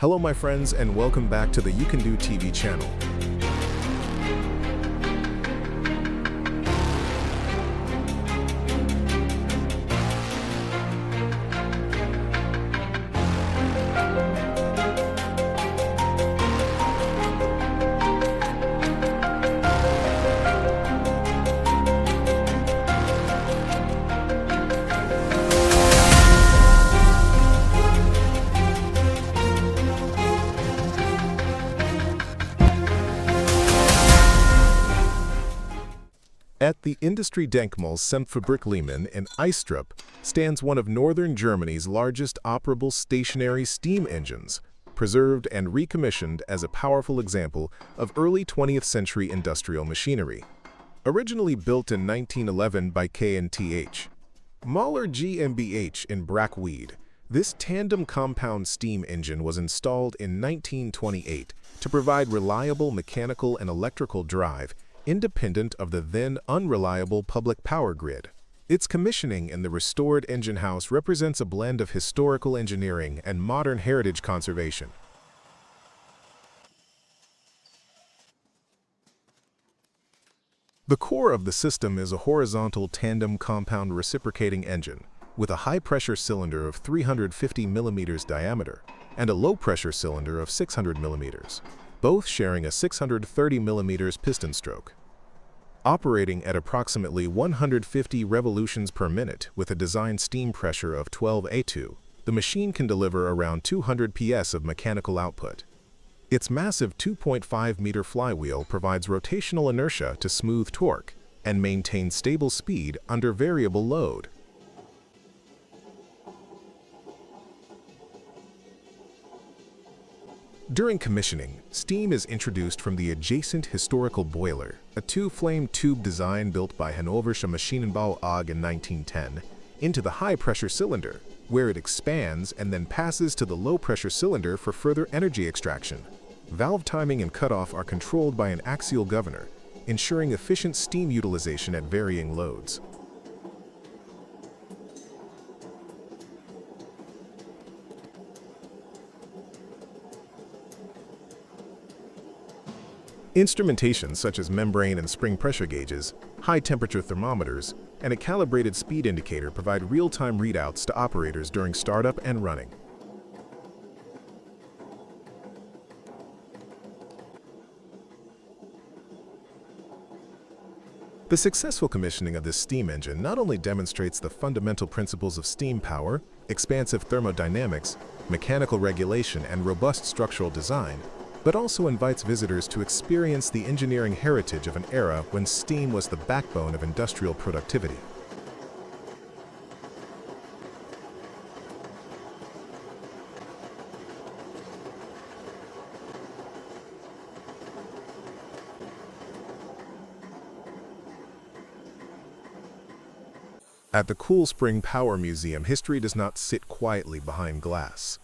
Hello my friends and welcome back to the You Can Do TV channel. At the Industriedenkmal Semtfabrik Lehmann in Eistrup stands one of northern Germany's largest operable stationary steam engines, preserved and recommissioned as a powerful example of early 20th century industrial machinery. Originally built in 1911 by K&TH Mahler GmbH in Brackweed, this tandem compound steam engine was installed in 1928 to provide reliable mechanical and electrical drive independent of the then unreliable public power grid. Its commissioning in the restored engine house represents a blend of historical engineering and modern heritage conservation. The core of the system is a horizontal tandem compound reciprocating engine with a high-pressure cylinder of 350 mm diameter and a low-pressure cylinder of 600 mm, both sharing a 630 mm piston stroke. Operating at approximately 150 revolutions per minute with a design steam pressure of 12 A2, the machine can deliver around 200 PS of mechanical output. Its massive 2.5-meter flywheel provides rotational inertia to smooth torque and maintain stable speed under variable load. During commissioning, steam is introduced from the adjacent historical boiler, a two-flame tube design built by Hannoversche Maschinenbau AG in 1910, into the high-pressure cylinder, where it expands and then passes to the low-pressure cylinder for further energy extraction. Valve timing and cutoff are controlled by an axial governor, ensuring efficient steam utilization at varying loads. Instrumentation such as membrane and spring pressure gauges, high-temperature thermometers, and a calibrated speed indicator provide real-time readouts to operators during startup and running. The successful commissioning of this steam engine not only demonstrates the fundamental principles of steam power, expansive thermodynamics, mechanical regulation, and robust structural design, but also invites visitors to experience the engineering heritage of an era when steam was the backbone of industrial productivity. At the Cool Spring Power Museum, history does not sit quietly behind glass.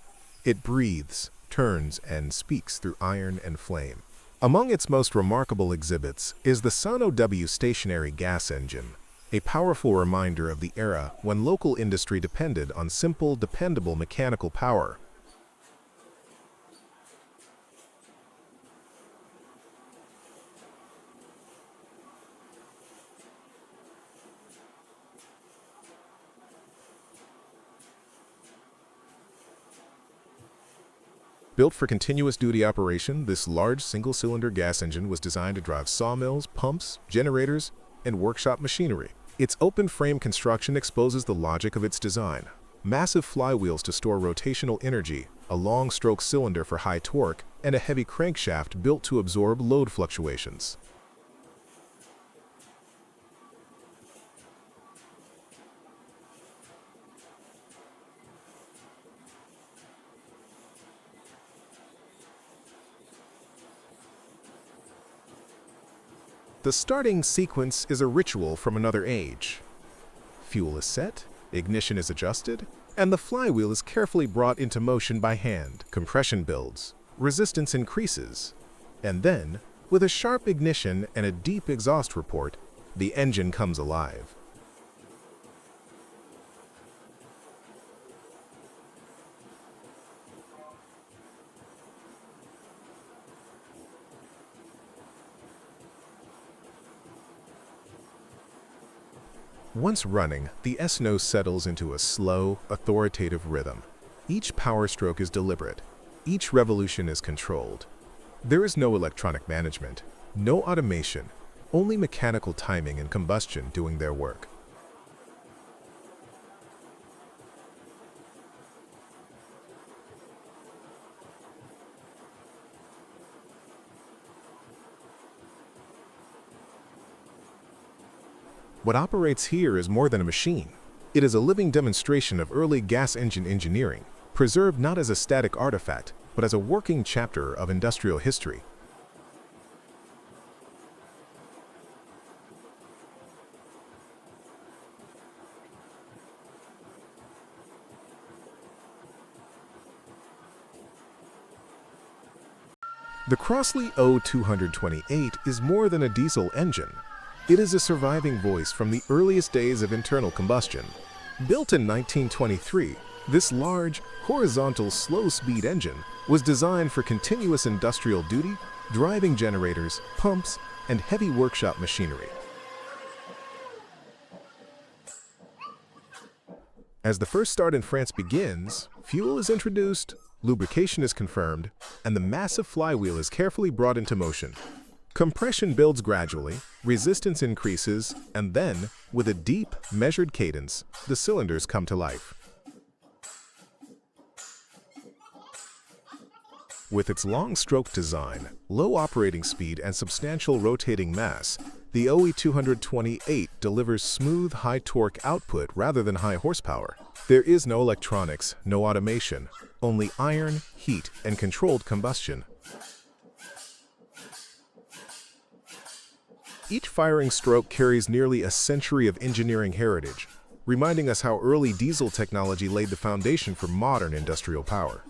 It breathes, turns, and speaks through iron and flame. Among its most remarkable exhibits is the Sano W stationary gas engine, a powerful reminder of the era when local industry depended on simple, dependable mechanical power. Built for continuous duty operation, this large single-cylinder gas engine was designed to drive sawmills, pumps, generators, and workshop machinery. Its open-frame construction exposes the logic of its design. Massive flywheels to store rotational energy, a long-stroke cylinder for high torque, and a heavy crankshaft built to absorb load fluctuations. The starting sequence is a ritual from another age. Fuel is set, ignition is adjusted, and the flywheel is carefully brought into motion by hand. Compression builds, resistance increases, and then, with a sharp ignition and a deep exhaust report, the engine comes alive. Once running, the S-nose settles into a slow, authoritative rhythm. Each power stroke is deliberate. Each revolution is controlled. There is no electronic management, no automation, only mechanical timing and combustion doing their work. What operates here is more than a machine. It is a living demonstration of early gas engine engineering, preserved not as a static artifact, but as a working chapter of industrial history. The Crossley O228 is more than a diesel engine. It is a surviving voice from the earliest days of internal combustion. Built in 1923, this large, horizontal, slow-speed engine was designed for continuous industrial duty, driving generators, pumps, and heavy workshop machinery. As the first start in France begins, fuel is introduced, lubrication is confirmed, and the massive flywheel is carefully brought into motion. Compression builds gradually, resistance increases, and then, with a deep, measured cadence, the cylinders come to life. With its long stroke design, low operating speed, and substantial rotating mass, the OE228 delivers smooth, high-torque output rather than high horsepower. There is no electronics, no automation, only iron, heat, and controlled combustion. Each firing stroke carries nearly a century of engineering heritage, reminding us how early diesel technology laid the foundation for modern industrial power.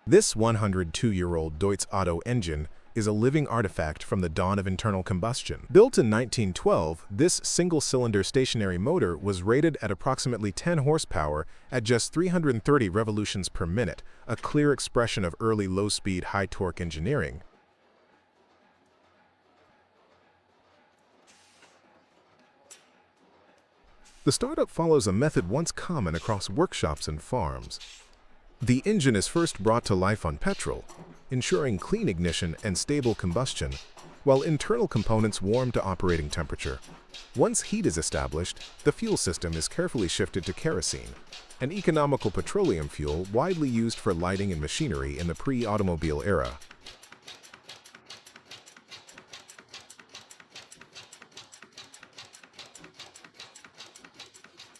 This 102-year-old Deutz Otto engine is a living artifact from the dawn of internal combustion. Built in 1912, this single-cylinder stationary motor was rated at approximately 10 horsepower at just 330 revolutions per minute, a clear expression of early low-speed, high-torque engineering. The startup follows a method once common across workshops and farms. The engine is first brought to life on petrol, ensuring clean ignition and stable combustion, while internal components warm to operating temperature. Once heat is established, the fuel system is carefully shifted to kerosene, an economical petroleum fuel widely used for lighting and machinery in the pre-automobile era.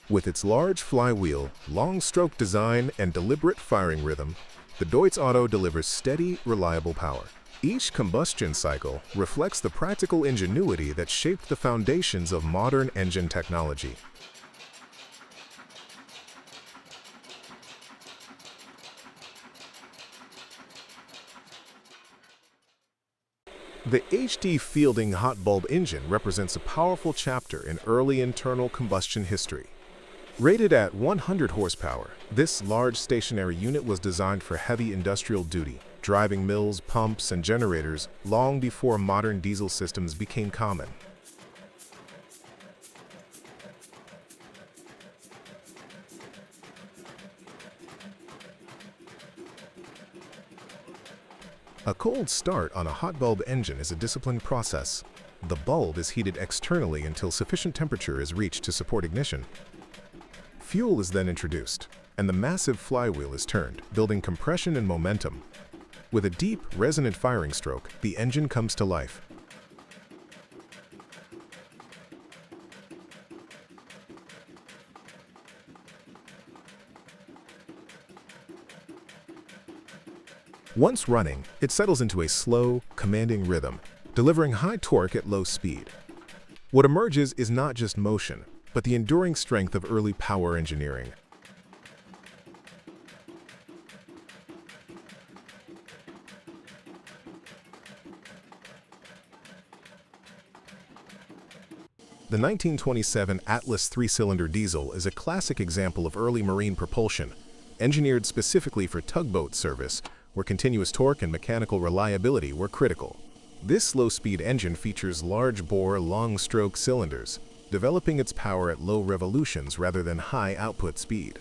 With its large flywheel, long stroke design, and deliberate firing rhythm, the Deutz Otto delivers steady, reliable power. Each combustion cycle reflects the practical ingenuity that shaped the foundations of modern engine technology. The HD Fielding hot bulb engine represents a powerful chapter in early internal combustion history. Rated at 100 horsepower, this large stationary unit was designed for heavy industrial duty, driving mills, pumps, and generators long before modern diesel systems became common. A cold start on a hot bulb engine is a disciplined process. The bulb is heated externally until sufficient temperature is reached to support ignition. Fuel is then introduced, and the massive flywheel is turned, building compression and momentum. With a deep, resonant firing stroke, the engine comes to life. Once running, it settles into a slow, commanding rhythm, delivering high torque at low speed. What emerges is not just motion, but the enduring strength of early power engineering. The 1927 Atlas three-cylinder diesel is a classic example of early marine propulsion, engineered specifically for tugboat service, where continuous torque and mechanical reliability were critical. This slow-speed engine features large-bore, long-stroke cylinders, developing its power at low revolutions rather than high output speed.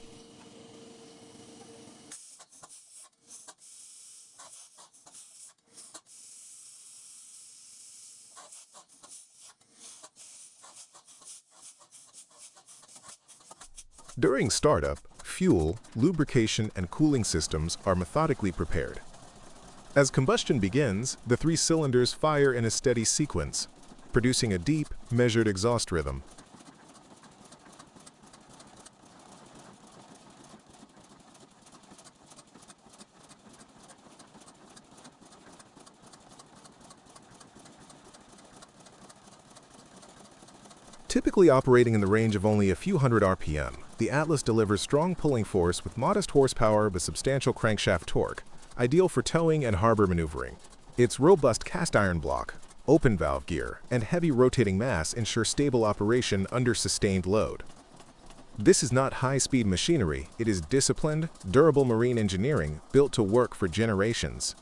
During startup, fuel, lubrication, and cooling systems are methodically prepared. As combustion begins, the three cylinders fire in a steady sequence, producing a deep, measured exhaust rhythm. Typically operating in the range of only a few hundred RPM, the Atlas delivers strong pulling force with modest horsepower but substantial crankshaft torque, ideal for towing and harbor maneuvering. Its robust cast iron block, open valve gear, and heavy rotating mass ensure stable operation under sustained load. This is not high-speed machinery, it is disciplined, durable marine engineering built to work for generations.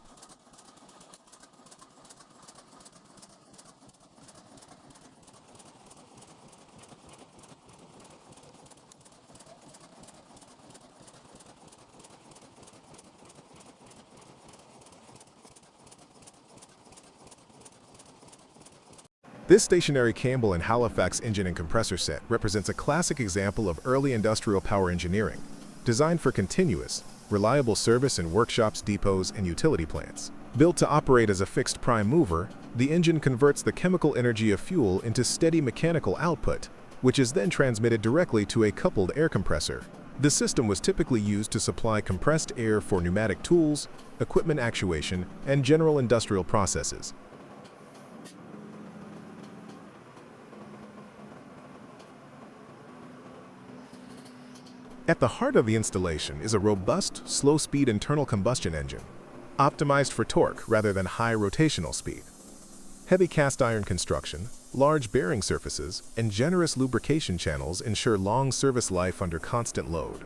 This stationary Campbell and Halifax engine and compressor set represents a classic example of early industrial power engineering, designed for continuous, reliable service in workshops, depots, and utility plants. Built to operate as a fixed prime mover, the engine converts the chemical energy of fuel into steady mechanical output, which is then transmitted directly to a coupled air compressor. The system was typically used to supply compressed air for pneumatic tools, equipment actuation, and general industrial processes. At the heart of the installation is a robust, slow-speed internal combustion engine, optimized for torque rather than high rotational speed. Heavy cast iron construction, large bearing surfaces, and generous lubrication channels ensure long service life under constant load.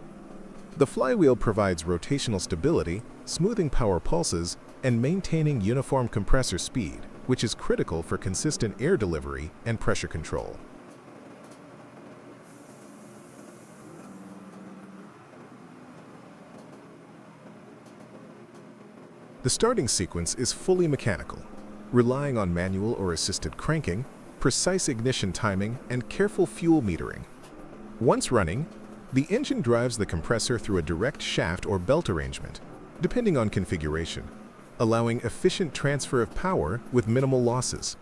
The flywheel provides rotational stability, smoothing power pulses, and maintaining uniform compressor speed, which is critical for consistent air delivery and pressure control. The starting sequence is fully mechanical, relying on manual or assisted cranking, precise ignition timing, and careful fuel metering. Once running, the engine drives the compressor through a direct shaft or belt arrangement, depending on configuration, allowing efficient transfer of power with minimal losses.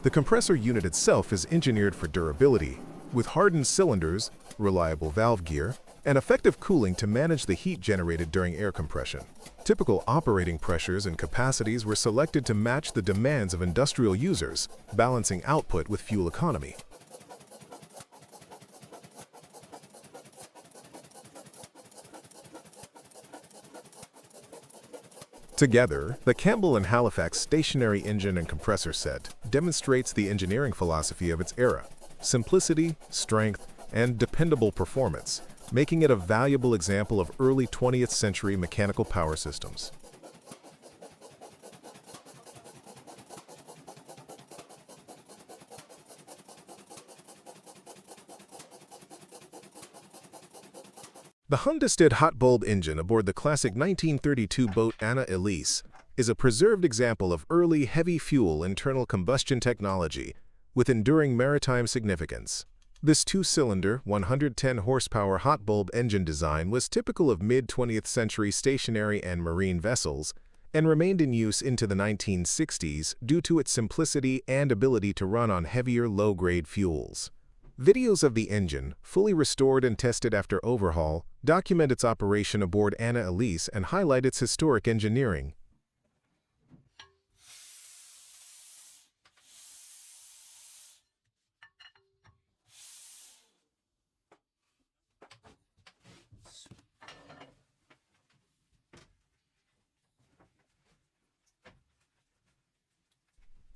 The compressor unit itself is engineered for durability, with hardened cylinders, reliable valve gear, and effective cooling to manage the heat generated during air compression. Typical operating pressures and capacities were selected to match the demands of industrial users, balancing output with fuel economy. Together, the Campbell and Halifax stationary engine and compressor set demonstrates the engineering philosophy of its era: simplicity, strength, and dependable performance, making it a valuable example of early 20th century mechanical power systems. The Honda-Stead hot bulb engine aboard the classic 1932 boat Anna Elise is a preserved example of early heavy-fuel internal combustion technology with enduring maritime significance. This two-cylinder, 110-horsepower hot bulb engine design was typical of mid-20th century stationary and marine vessels and remained in use into the 1960s due to its simplicity and ability to run on heavier, low-grade fuels. Videos of the engine, fully restored and tested after overhaul, document its operation aboard Anna Elise and highlight its historic engineering.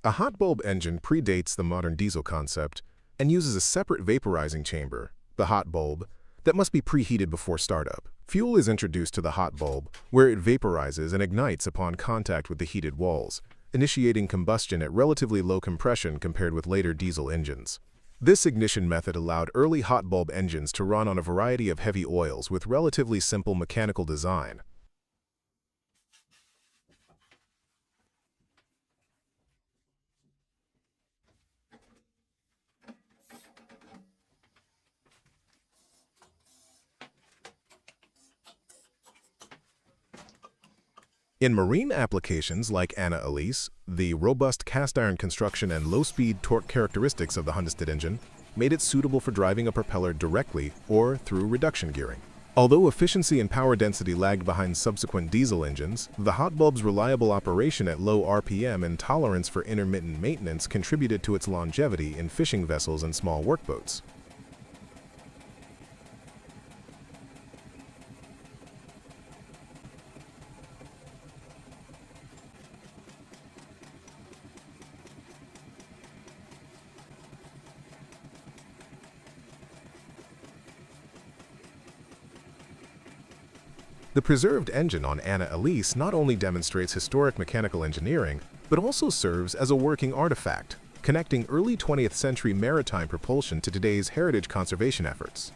A hot bulb engine predates the modern diesel concept, and uses a separate vaporizing chamber, the hot bulb, that must be preheated before startup. Fuel is introduced to the hot bulb, where it vaporizes and ignites upon contact with the heated walls, initiating combustion at relatively low compression compared with later diesel engines. This ignition method allowed early hot bulb engines to run on a variety of heavy oils with relatively simple mechanical design. In marine applications like Anna Elise, the robust cast-iron construction and low-speed torque characteristics of the Hundsted engine made it suitable for driving a propeller directly or through reduction gearing. Although efficiency and power density lagged behind subsequent diesel engines, the hot bulb's reliable operation at low RPM and tolerance for intermittent maintenance contributed to its longevity in fishing vessels and small workboats. The preserved engine on Anna Elise not only demonstrates historic mechanical engineering, but also serves as a working artifact, connecting early 20th century maritime propulsion to today's heritage conservation efforts.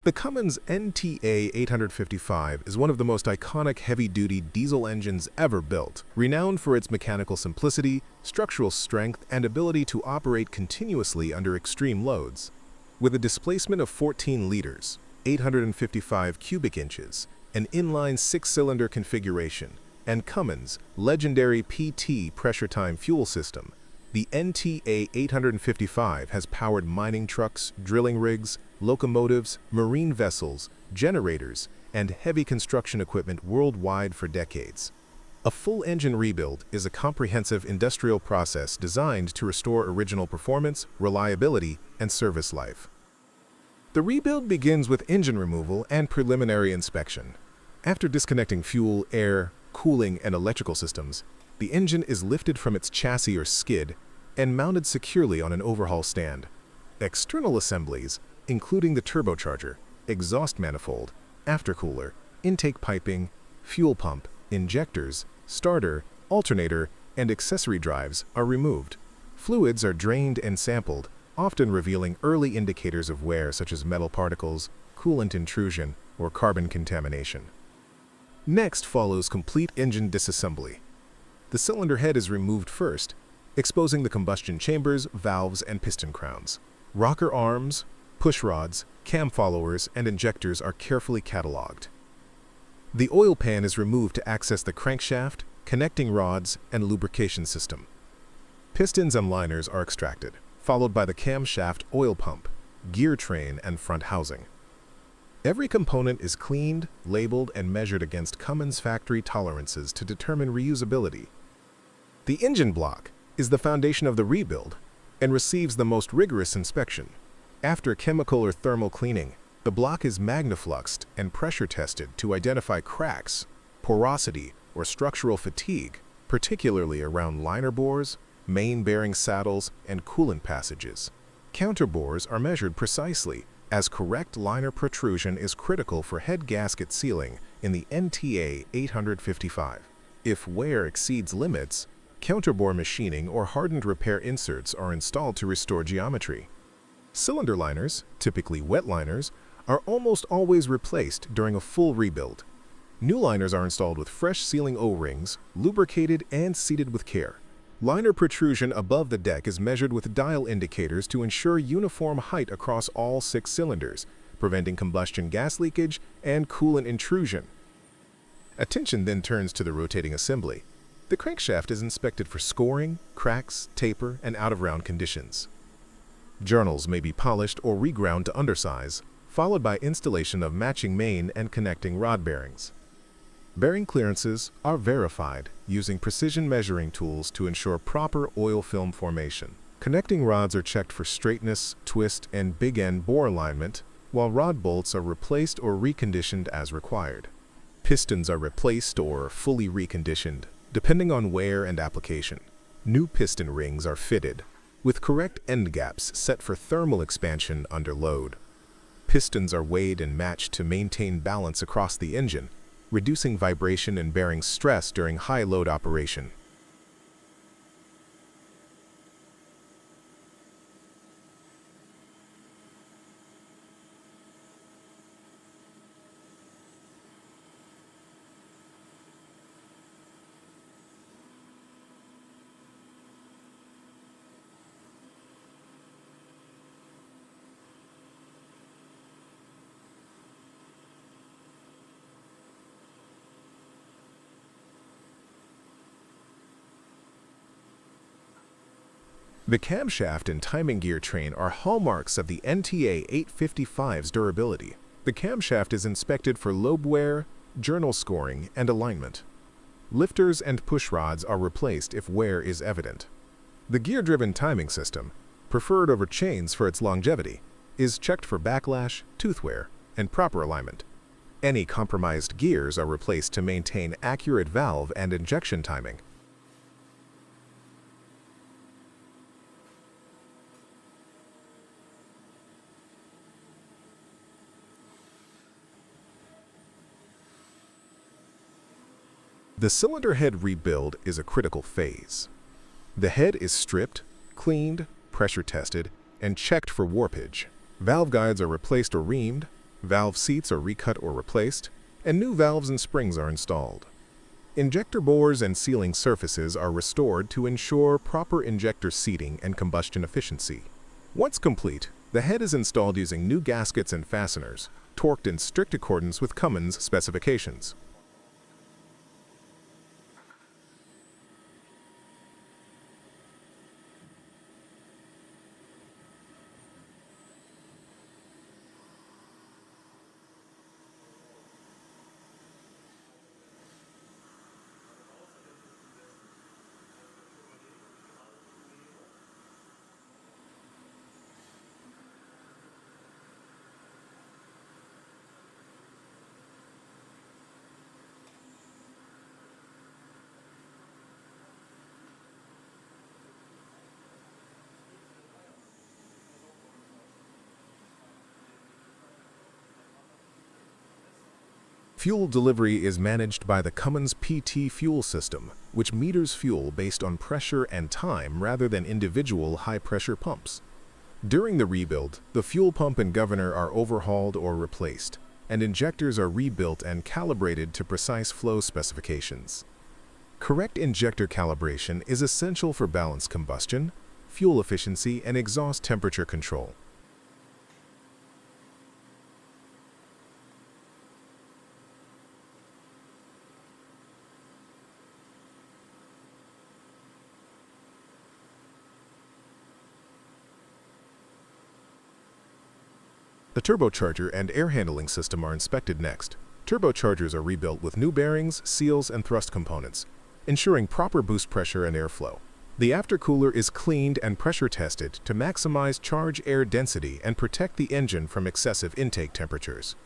The Cummins NTA 855 is one of the most iconic heavy-duty diesel engines ever built, renowned for its mechanical simplicity, structural strength, and ability to operate continuously under extreme loads. With a displacement of 14 liters, 855 cubic inches, an inline six-cylinder configuration, and Cummins' legendary PT pressure-time fuel system, the NTA 855 has powered mining trucks, drilling rigs, locomotives, marine vessels, generators, and heavy construction equipment worldwide for decades. A full engine rebuild is a comprehensive industrial process designed to restore original performance, reliability, and service life. The rebuild begins with engine removal and preliminary inspection. After disconnecting fuel, air, cooling, and electrical systems, the engine is lifted from its chassis or skid and mounted securely on an overhaul stand. External assemblies, including the turbocharger, exhaust manifold, aftercooler, intake piping, fuel pump, injectors, starter, alternator, and accessory drives, are removed. Fluids are drained and sampled, often revealing early indicators of wear such as metal particles, coolant intrusion, or carbon contamination. Next follows complete engine disassembly. The cylinder head is removed first, exposing the combustion chambers, valves, and piston crowns. Rocker arms, push rods, cam followers, and injectors are carefully cataloged. The oil pan is removed to access the crankshaft, connecting rods, and lubrication system. Pistons and liners are extracted, followed by the camshaft oil pump, gear train, and front housing. Every component is cleaned, labeled, and measured against Cummins factory tolerances to determine reusability. The engine block is the foundation of the rebuild and receives the most rigorous inspection. After chemical or thermal cleaning, the block is magnafluxed and pressure tested to identify cracks, porosity, or structural fatigue, particularly around liner bores, main bearing saddles, and coolant passages. Counter bores are measured precisely, as correct liner protrusion is critical for head gasket sealing in the NTA 855. If wear exceeds limits, counterbore machining or hardened repair inserts are installed to restore geometry. Cylinder liners, typically wet liners, are almost always replaced during a full rebuild. New liners are installed with fresh sealing O-rings, lubricated and seated with care. Liner protrusion above the deck is measured with dial indicators to ensure uniform height across all 6 cylinders, preventing combustion gas leakage and coolant intrusion. Attention then turns to the rotating assembly. The crankshaft is inspected for scoring, cracks, taper, and out-of-round conditions. Journals may be polished or reground to undersize, followed by installation of matching main and connecting rod bearings. Bearing clearances are verified using precision measuring tools to ensure proper oil film formation. Connecting rods are checked for straightness, twist, and big end bore alignment, while rod bolts are replaced or reconditioned as required. Pistons are replaced or fully reconditioned, depending on wear and application. New piston rings are fitted, with correct end gaps set for thermal expansion under load. Pistons are weighed and matched to maintain balance across the engine, reducing vibration and bearing stress during high-load operation. The camshaft and timing gear train are hallmarks of the NTA 855's durability. The camshaft is inspected for lobe wear, journal scoring, and alignment. Lifters and push rods are replaced if wear is evident. The gear-driven timing system, preferred over chains for its longevity, is checked for backlash, tooth wear, and proper alignment. Any compromised gears are replaced to maintain accurate valve and injection timing. The cylinder head rebuild is a critical phase. The head is stripped, cleaned, pressure tested, and checked for warpage. Valve guides are replaced or reamed, valve seats are recut or replaced, and new valves and springs are installed. Injector bores and sealing surfaces are restored to ensure proper injector seating and combustion efficiency. Once complete, the head is installed using new gaskets and fasteners, torqued in strict accordance with Cummins specifications. Fuel delivery is managed by the Cummins PT fuel system, which meters fuel based on pressure and time rather than individual high-pressure pumps. During the rebuild, the fuel pump and governor are overhauled or replaced, and injectors are rebuilt and calibrated to precise flow specifications. Correct injector calibration is essential for balanced combustion, fuel efficiency, and exhaust temperature control. The turbocharger and air handling system are inspected next. Turbochargers are rebuilt with new bearings, seals, and thrust components, ensuring proper boost pressure and airflow. The aftercooler is cleaned and pressure tested to maximize charge air density and protect the engine from excessive intake temperatures.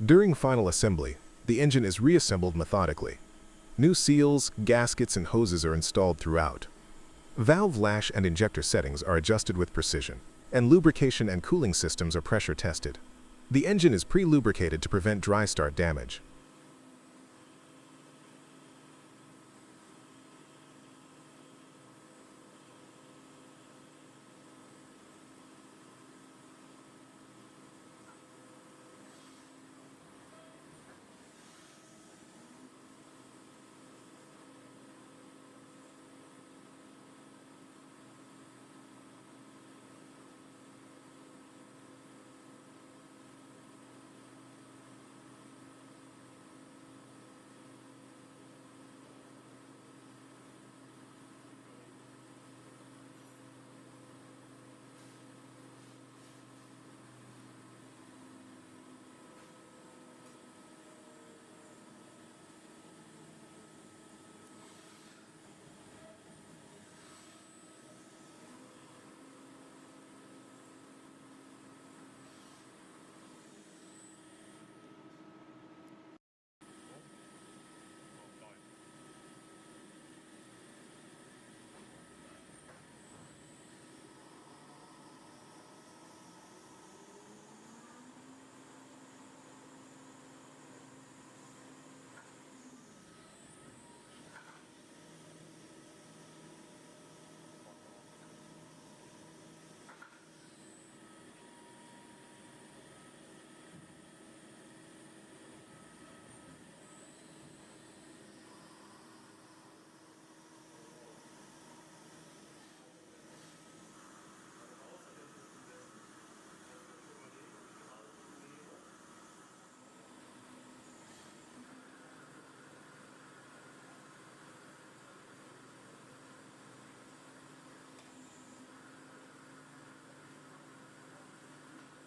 During final assembly, the engine is reassembled methodically. New seals, gaskets, and hoses are installed throughout. Valve lash and injector settings are adjusted with precision, and lubrication and cooling systems are pressure tested. The engine is pre-lubricated to prevent dry start damage.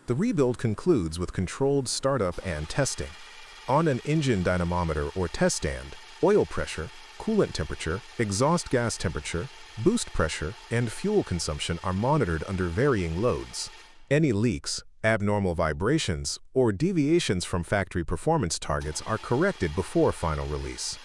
The rebuild concludes with controlled startup and testing. On an engine dynamometer or test stand, oil pressure, coolant temperature, exhaust gas temperature, boost pressure, and fuel consumption are monitored under varying loads. Any leaks, abnormal vibrations, or deviations from factory performance targets are corrected before final release.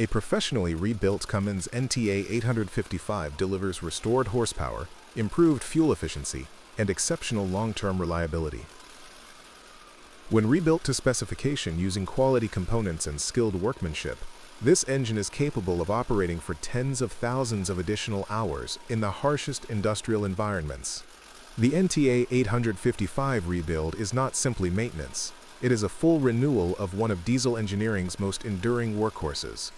A professionally rebuilt Cummins NTA 855 delivers restored horsepower, improved fuel efficiency, and exceptional long-term reliability. When rebuilt to specification using quality components and skilled workmanship, this engine is capable of operating for tens of thousands of additional hours in the harshest industrial environments. The NTA 855 rebuild is not simply maintenance. It is a full renewal of one of diesel engineering's most enduring workhorses.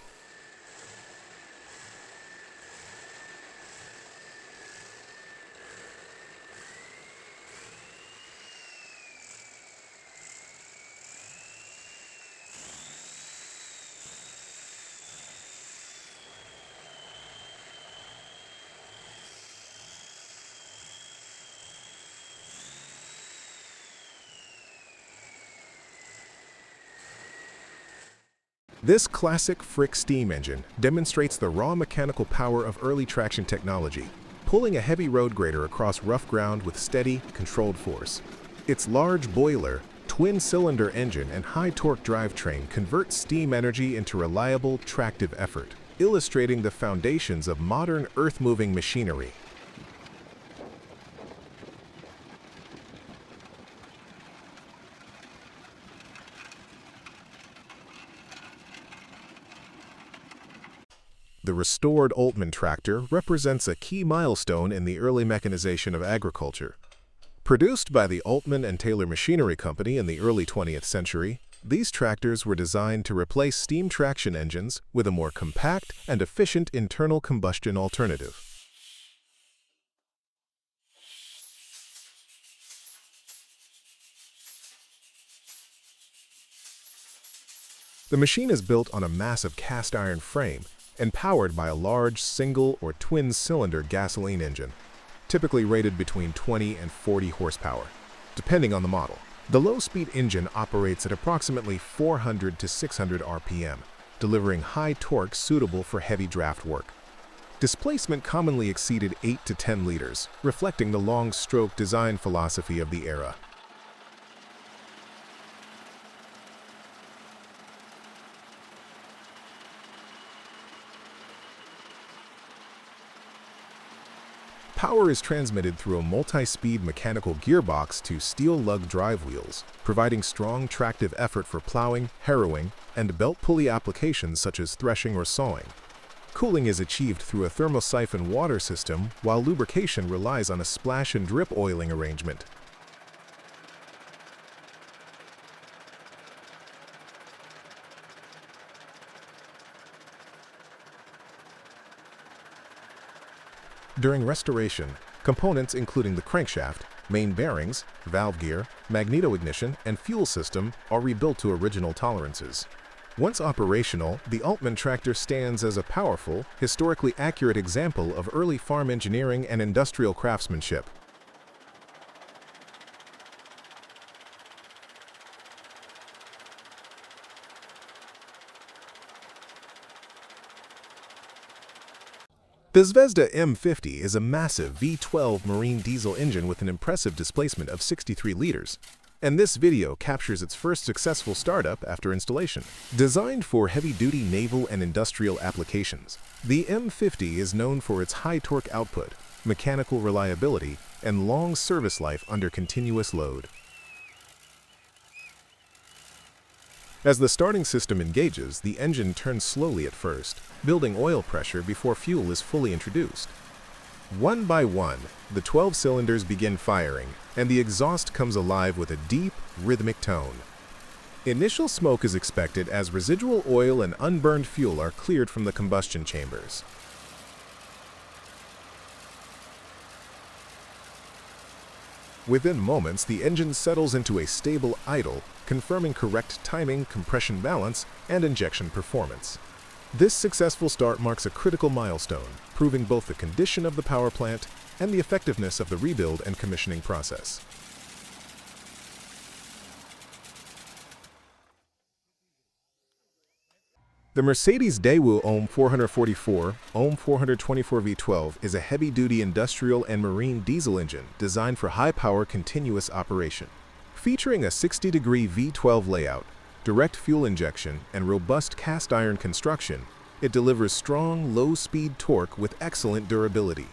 This classic Frick steam engine demonstrates the raw mechanical power of early traction technology, pulling a heavy road grader across rough ground with steady, controlled force. Its large boiler, twin-cylinder engine, and high-torque drivetrain convert steam energy into reliable, tractive effort, illustrating the foundations of modern earth-moving machinery. The restored Altman tractor represents a key milestone in the early mechanization of agriculture. Produced by the Altman and Taylor Machinery Company in the early 20th century, these tractors were designed to replace steam traction engines with a more compact and efficient internal combustion alternative. The machine is built on a massive cast iron frame and powered by a large single or twin-cylinder gasoline engine, typically rated between 20 and 40 horsepower, depending on the model. The low-speed engine operates at approximately 400 to 600 RPM, delivering high torque suitable for heavy draft work. Displacement commonly exceeded 8 to 10 liters, reflecting the long-stroke design philosophy of the era. Power is transmitted through a multi-speed mechanical gearbox to steel lug drive wheels, providing strong tractive effort for plowing, harrowing, and belt pulley applications such as threshing or sawing. Cooling is achieved through a thermosiphon water system, while lubrication relies on a splash and drip oiling arrangement. During restoration, components including the crankshaft, main bearings, valve gear, magneto-ignition, and fuel system are rebuilt to original tolerances. Once operational, the Altman tractor stands as a powerful, historically accurate example of early farm engineering and industrial craftsmanship. The Zvezda M50 is a massive V12 marine diesel engine with an impressive displacement of 63 liters, and this video captures its first successful startup after installation. Designed for heavy-duty naval and industrial applications, the M50 is known for its high torque output, mechanical reliability, and long service life under continuous load. As the starting system engages, the engine turns slowly at first, building oil pressure before fuel is fully introduced. One by one, the 12 cylinders begin firing, and the exhaust comes alive with a deep, rhythmic tone. Initial smoke is expected as residual oil and unburned fuel are cleared from the combustion chambers. Within moments, the engine settles into a stable idle, confirming correct timing, compression balance, and injection performance. This successful start marks a critical milestone, proving both the condition of the power plant and the effectiveness of the rebuild and commissioning process. The Mercedes Daewoo Ohm 444, Ohm 424 V12 is a heavy-duty industrial and marine diesel engine designed for high-power continuous operation. Featuring a 60-degree V12 layout, direct fuel injection, and robust cast-iron construction, it delivers strong, low-speed torque with excellent durability.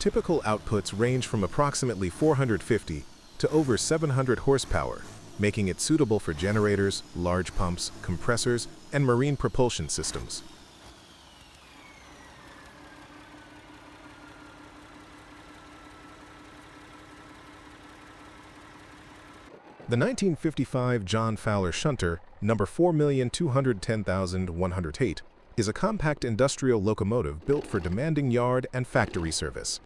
Typical outputs range from approximately 450 to over 700 horsepower, making it suitable for generators, large pumps, compressors, and marine propulsion systems. The 1955 John Fowler Shunter, number 4,210,108, is a compact industrial locomotive built for demanding yard and factory service.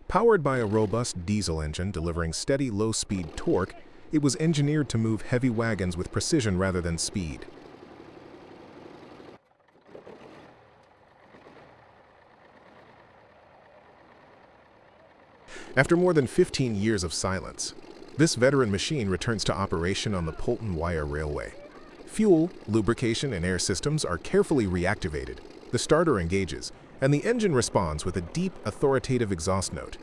Powered by a robust diesel engine delivering steady low-speed torque, it was engineered to move heavy wagons with precision rather than speed. After more than 15 years of silence, this veteran machine returns to operation on the Polton Wire Railway. Fuel, lubrication, and air systems are carefully reactivated, the starter engages, and the engine responds with a deep, authoritative exhaust note.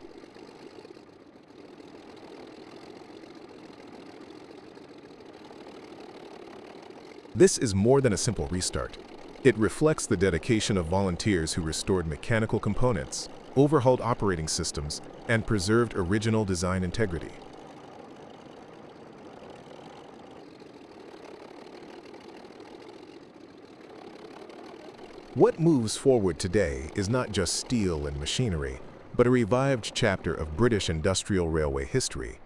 This is more than a simple restart. It reflects the dedication of volunteers who restored mechanical components, overhauled operating systems, and preserved original design integrity. What moves forward today is not just steel and machinery, but a revived chapter of British industrial railway history.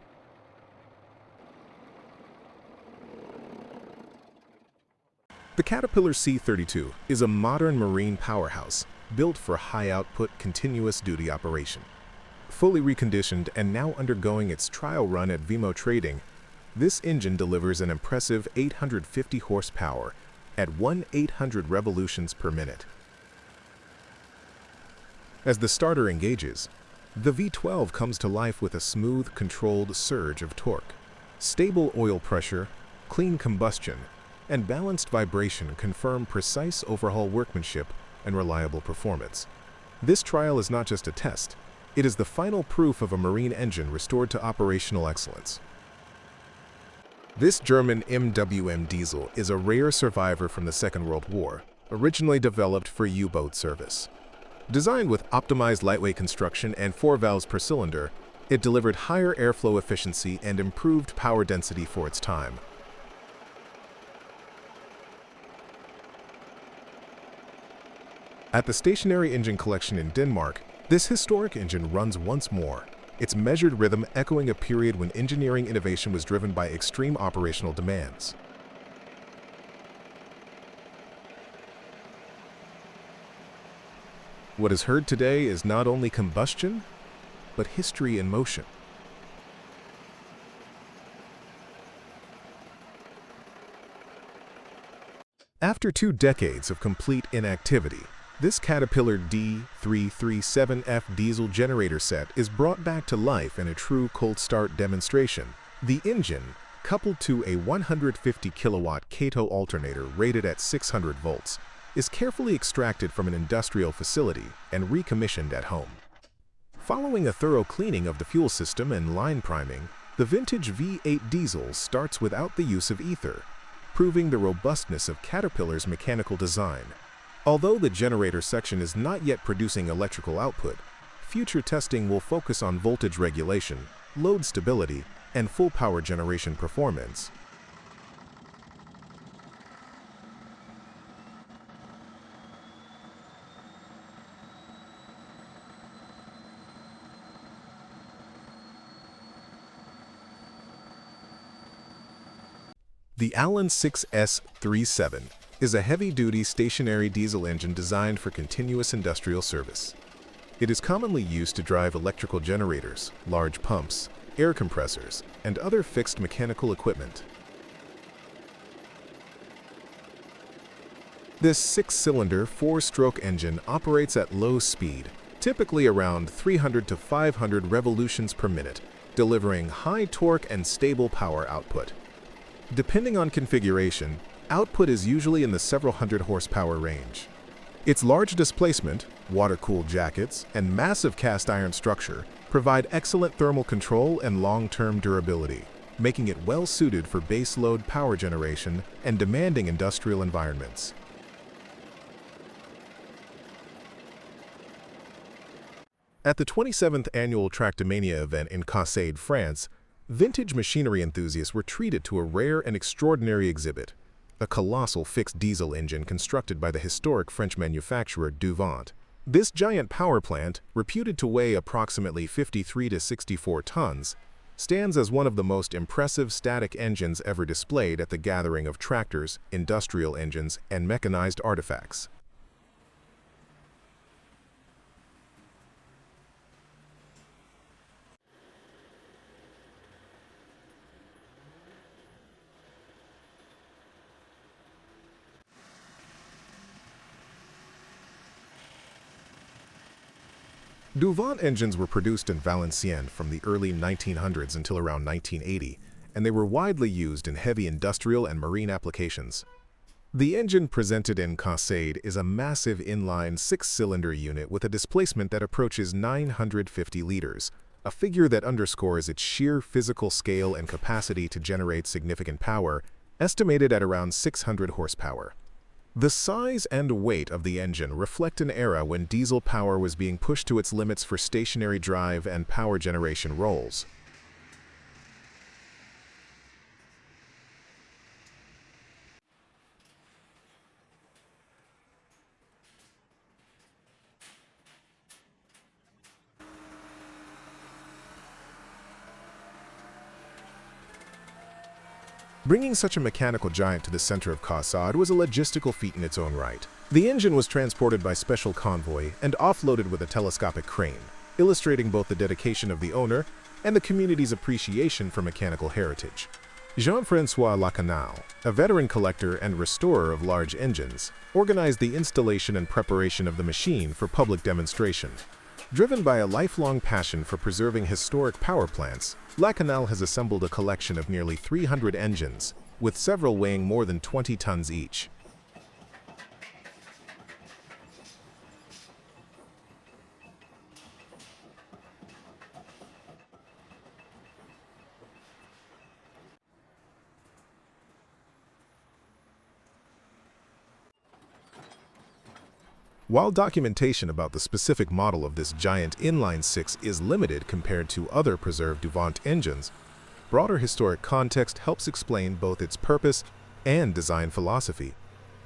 The Caterpillar C32 is a modern marine powerhouse built for high-output, continuous-duty operation. Fully reconditioned and now undergoing its trial run at Vimo Trading, this engine delivers an impressive 850 horsepower at 1/800 revolutions per minute. As the starter engages, the V12 comes to life with a smooth, controlled surge of torque. Stable oil pressure, clean combustion, and balanced vibration confirm precise overhaul workmanship and reliable performance. This trial is not just a test, it is the final proof of a marine engine restored to operational excellence. This German MWM diesel is a rare survivor from the Second World War, originally developed for U-boat service. Designed with optimized lightweight construction and 4 valves per cylinder, it delivered higher airflow efficiency and improved power density for its time. At the Stationary Engine Collection in Denmark, this historic engine runs once more, its measured rhythm echoing a period when engineering innovation was driven by extreme operational demands. What is heard today is not only combustion, but history in motion. After 2 decades of complete inactivity, this Caterpillar D337F diesel generator set is brought back to life in a true cold start demonstration. The engine, coupled to a 150 kilowatt Kato alternator rated at 600 volts, is carefully extracted from an industrial facility and recommissioned at home. Following a thorough cleaning of the fuel system and line priming, the vintage V8 diesel starts without the use of ether, proving the robustness of Caterpillar's mechanical design. Although the generator section is not yet producing electrical output, future testing will focus on voltage regulation, load stability, and full power generation performance. The Allen 6S37 is a heavy-duty stationary diesel engine designed for continuous industrial service. It is commonly used to drive electrical generators, large pumps, air compressors, and other fixed mechanical equipment. This 6-cylinder, 4-stroke engine operates at low speed, typically around 300 to 500 revolutions per minute, delivering high torque and stable power output. Depending on configuration, output is usually in the several hundred horsepower range. Its large displacement, water-cooled jackets, and massive cast iron structure provide excellent thermal control and long-term durability, making it well-suited for base-load power generation and demanding industrial environments. At the 27th annual Tractomania event in Crossley, France, vintage machinery enthusiasts were treated to a rare and extraordinary exhibit, a colossal fixed diesel engine constructed by the historic French manufacturer Duvant. This giant power plant, reputed to weigh approximately 53 to 64 tons, stands as one of the most impressive static engines ever displayed at the gathering of tractors, industrial engines, and mechanized artifacts. Duvant engines were produced in Valenciennes from the early 1900s until around 1980, and they were widely used in heavy industrial and marine applications. The engine presented in Crossley is a massive inline 6-cylinder unit with a displacement that approaches 950 liters, a figure that underscores its sheer physical scale and capacity to generate significant power, estimated at around 600 horsepower. The size and weight of the engine reflect an era when diesel power was being pushed to its limits for stationary drive and power generation roles. Bringing such a mechanical giant to the center of Crossley was a logistical feat in its own right. The engine was transported by special convoy and offloaded with a telescopic crane, illustrating both the dedication of the owner and the community's appreciation for mechanical heritage. Jean-François Lacanal, a veteran collector and restorer of large engines, organized the installation and preparation of the machine for public demonstration. Driven by a lifelong passion for preserving historic power plants, Lacanal has assembled a collection of nearly 300 engines, with several weighing more than 20 tons each. While documentation about the specific model of this giant inline-six is limited compared to other preserved Duvant engines, broader historic context helps explain both its purpose and design philosophy.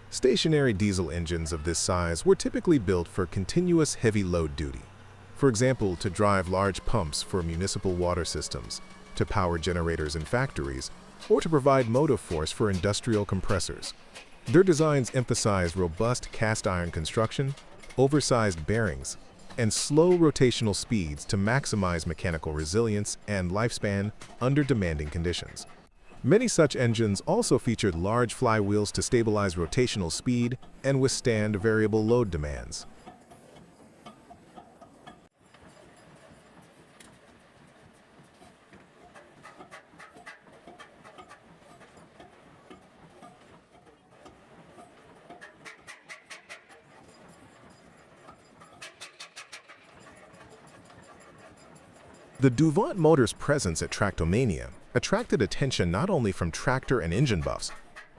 Stationary diesel engines of this size were typically built for continuous heavy load duty. For example, to drive large pumps for municipal water systems, to power generators in factories, or to provide motive force for industrial compressors. Their designs emphasize robust cast-iron construction, oversized bearings, and slow rotational speeds to maximize mechanical resilience and lifespan under demanding conditions. Many such engines also featured large flywheels to stabilize rotational speed and withstand variable load demands. The Duvant motor's presence at Tractomania attracted attention not only from tractor and engine buffs,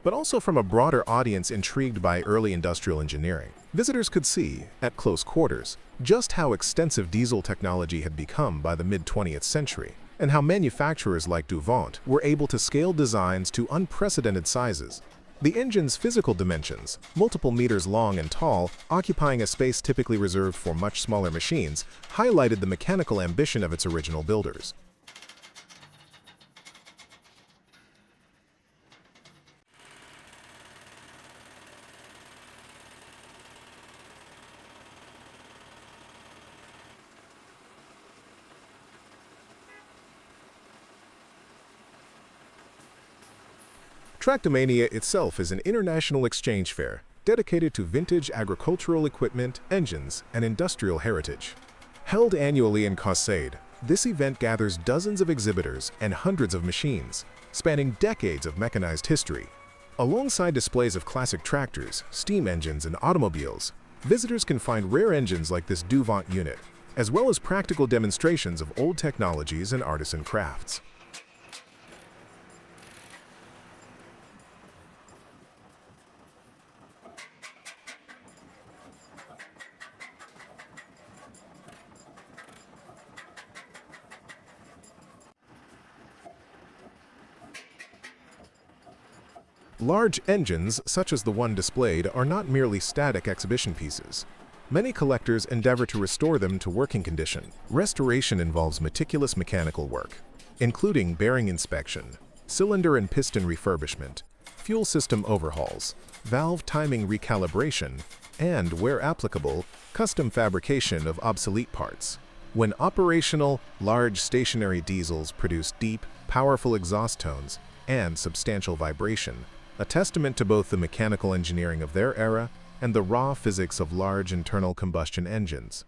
but also from a broader audience intrigued by early industrial engineering. Visitors could see, at close quarters, just how extensive diesel technology had become by the mid-20th century, and how manufacturers like Duvant were able to scale designs to unprecedented sizes. The engine's physical dimensions, multiple meters long and tall, occupying a space typically reserved for much smaller machines, highlighted the mechanical ambition of its original builders. Tractomania itself is an international exchange fair dedicated to vintage agricultural equipment, engines, and industrial heritage. Held annually in Crossley, this event gathers dozens of exhibitors and hundreds of machines, spanning decades of mechanized history. Alongside displays of classic tractors, steam engines, and automobiles, visitors can find rare engines like this Duvant unit, as well as practical demonstrations of old technologies and artisan crafts. Large engines, such as the one displayed, are not merely static exhibition pieces. Many collectors endeavor to restore them to working condition. Restoration involves meticulous mechanical work, including bearing inspection, cylinder and piston refurbishment, fuel system overhauls, valve timing recalibration, and, where applicable, custom fabrication of obsolete parts. When operational, large stationary diesels produce deep, powerful exhaust tones and substantial vibration, a testament to both the mechanical engineering of their era and the raw physics of large internal combustion engines.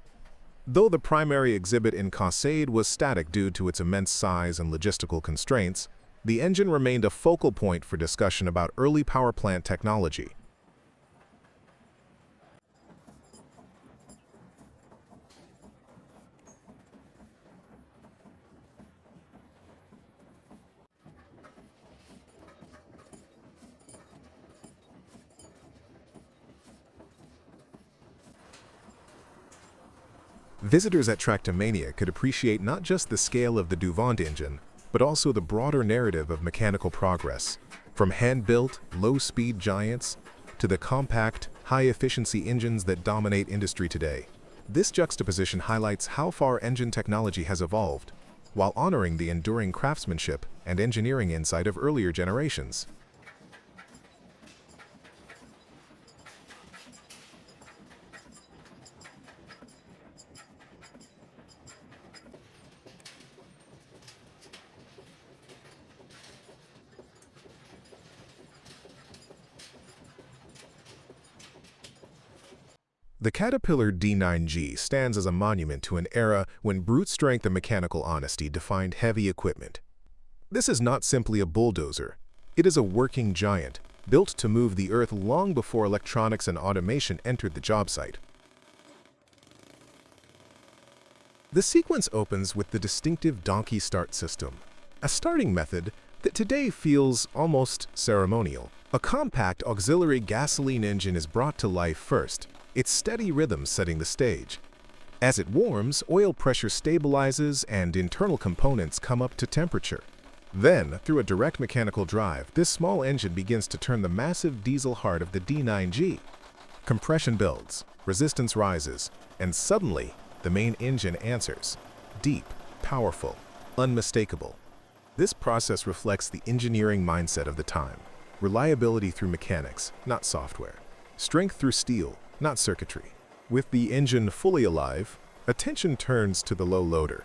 Though the primary exhibit in Crossley was static due to its immense size and logistical constraints, the engine remained a focal point for discussion about early power plant technology. Visitors at Tractomania could appreciate not just the scale of the Duvant engine, but also the broader narrative of mechanical progress, from hand-built, low-speed giants to the compact, high-efficiency engines that dominate industry today. This juxtaposition highlights how far engine technology has evolved, while honoring the enduring craftsmanship and engineering insight of earlier generations. The Caterpillar D9G stands as a monument to an era when brute strength and mechanical honesty defined heavy equipment. This is not simply a bulldozer. It is a working giant, built to move the earth long before electronics and automation entered the job site. The sequence opens with the distinctive donkey start system, a starting method that today feels almost ceremonial. A compact auxiliary gasoline engine is brought to life first, its steady rhythm setting the stage. As it warms, oil pressure stabilizes and internal components come up to temperature. Then, through a direct mechanical drive, this small engine begins to turn the massive diesel heart of the D9G. Compression builds, resistance rises, and suddenly, the main engine answers. Deep, powerful, unmistakable. This process reflects the engineering mindset of the time. Reliability through mechanics, not software. Strength through steel, not circuitry. With the engine fully alive, attention turns to the low loader.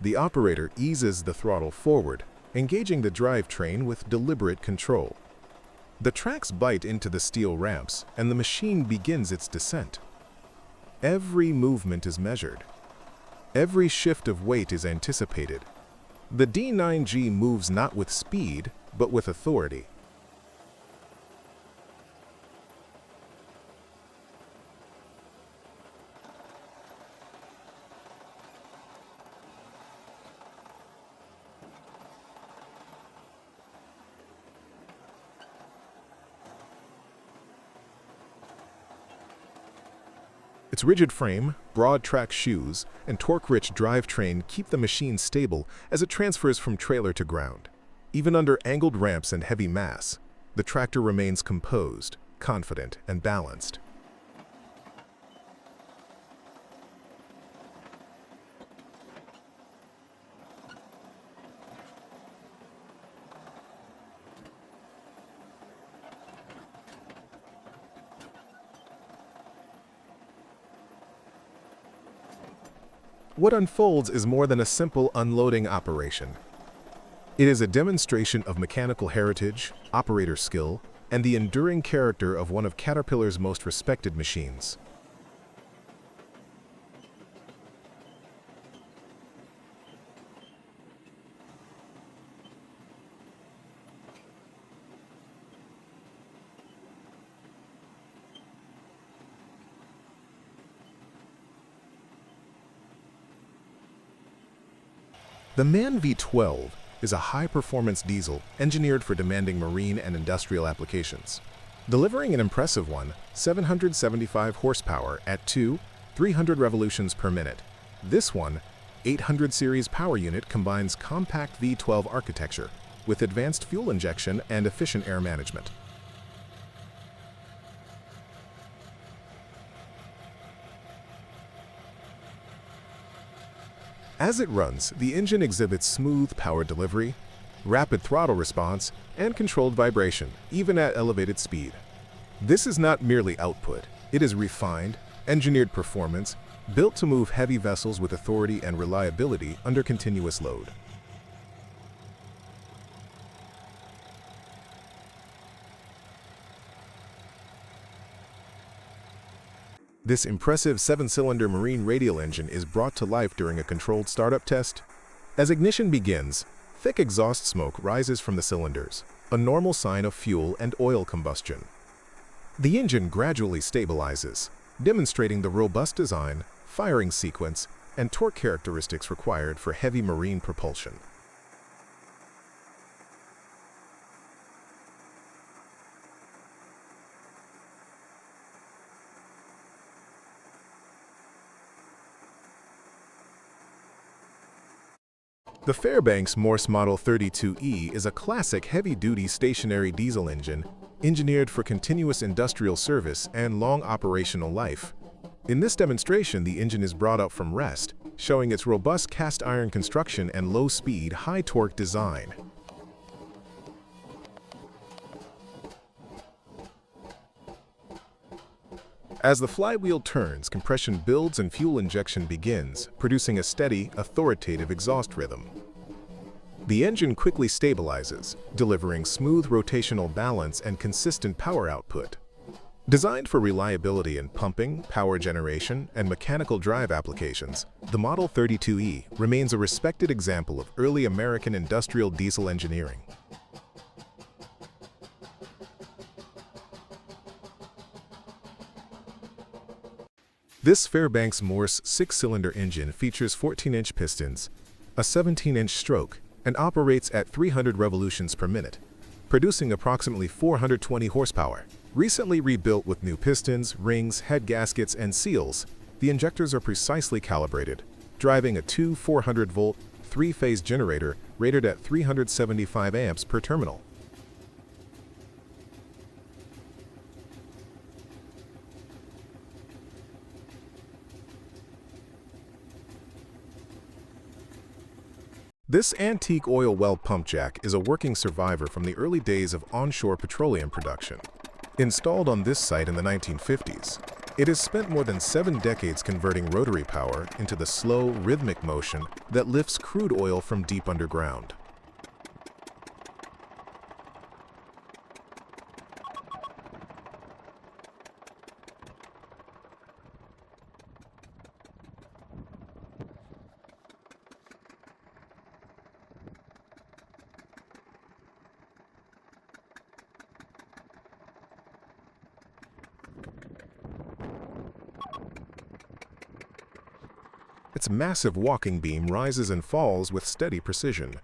The operator eases the throttle forward, engaging the drivetrain with deliberate control. The tracks bite into the steel ramps, and the machine begins its descent. Every movement is measured. Every shift of weight is anticipated. The D9G moves not with speed, but with authority. Its rigid frame, broad track shoes, and torque-rich drivetrain keep the machine stable as it transfers from trailer to ground. Even under angled ramps and heavy mass, the tractor remains composed, confident, and balanced. What unfolds is more than a simple unloading operation. It is a demonstration of mechanical heritage, operator skill, and the enduring character of one of Caterpillar's most respected machines. The MAN V12 is a high-performance diesel engineered for demanding marine and industrial applications, delivering an impressive 775 horsepower at 300 revolutions per minute. This 800 series power unit combines compact V12 architecture with advanced fuel injection and efficient air management. As it runs, the engine exhibits smooth power delivery, rapid throttle response, and controlled vibration, even at elevated speed. This is not merely output. It is refined, engineered performance, built to move heavy vessels with authority and reliability under continuous load. This impressive 7-cylinder marine radial engine is brought to life during a controlled startup test. As ignition begins, thick exhaust smoke rises from the cylinders, a normal sign of fuel and oil combustion. The engine gradually stabilizes, demonstrating the robust design, firing sequence, and torque characteristics required for heavy marine propulsion. The Fairbanks Morse Model 32E is a classic heavy-duty stationary diesel engine engineered for continuous industrial service and long operational life. In this demonstration, the engine is brought up from rest, showing its robust cast iron construction and low-speed, high-torque design. As the flywheel turns, compression builds and fuel injection begins, producing a steady, authoritative exhaust rhythm. The engine quickly stabilizes, delivering smooth rotational balance and consistent power output. Designed for reliability in pumping, power generation, and mechanical drive applications, the Model 32E remains a respected example of early American industrial diesel engineering. This Fairbanks-Morse 6-cylinder engine features 14-inch pistons, a 17-inch stroke, and operates at 300 revolutions per minute, producing approximately 420 horsepower. Recently rebuilt with new pistons, rings, head gaskets, and seals, the injectors are precisely calibrated, driving a 400-volt, 3-phase generator rated at 375 amps per terminal. This antique oil well pump jack is a working survivor from the early days of onshore petroleum production. Installed on this site in the 1950s, it has spent more than 7 decades converting rotary power into the slow, rhythmic motion that lifts crude oil from deep underground. Its massive walking beam rises and falls with steady precision,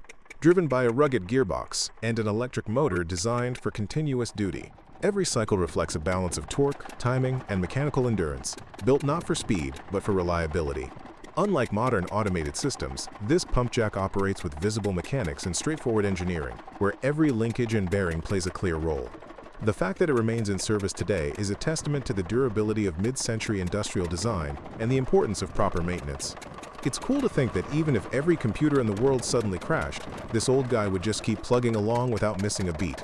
driven by a rugged gearbox and an electric motor designed for continuous duty. Every cycle reflects a balance of torque, timing, and mechanical endurance, built not for speed, but for reliability. Unlike modern automated systems, this pump jack operates with visible mechanics and straightforward engineering, where every linkage and bearing plays a clear role. The fact that it remains in service today is a testament to the durability of mid-century industrial design and the importance of proper maintenance. It's cool to think that even if every computer in the world suddenly crashed, this old guy would just keep plugging along without missing a beat.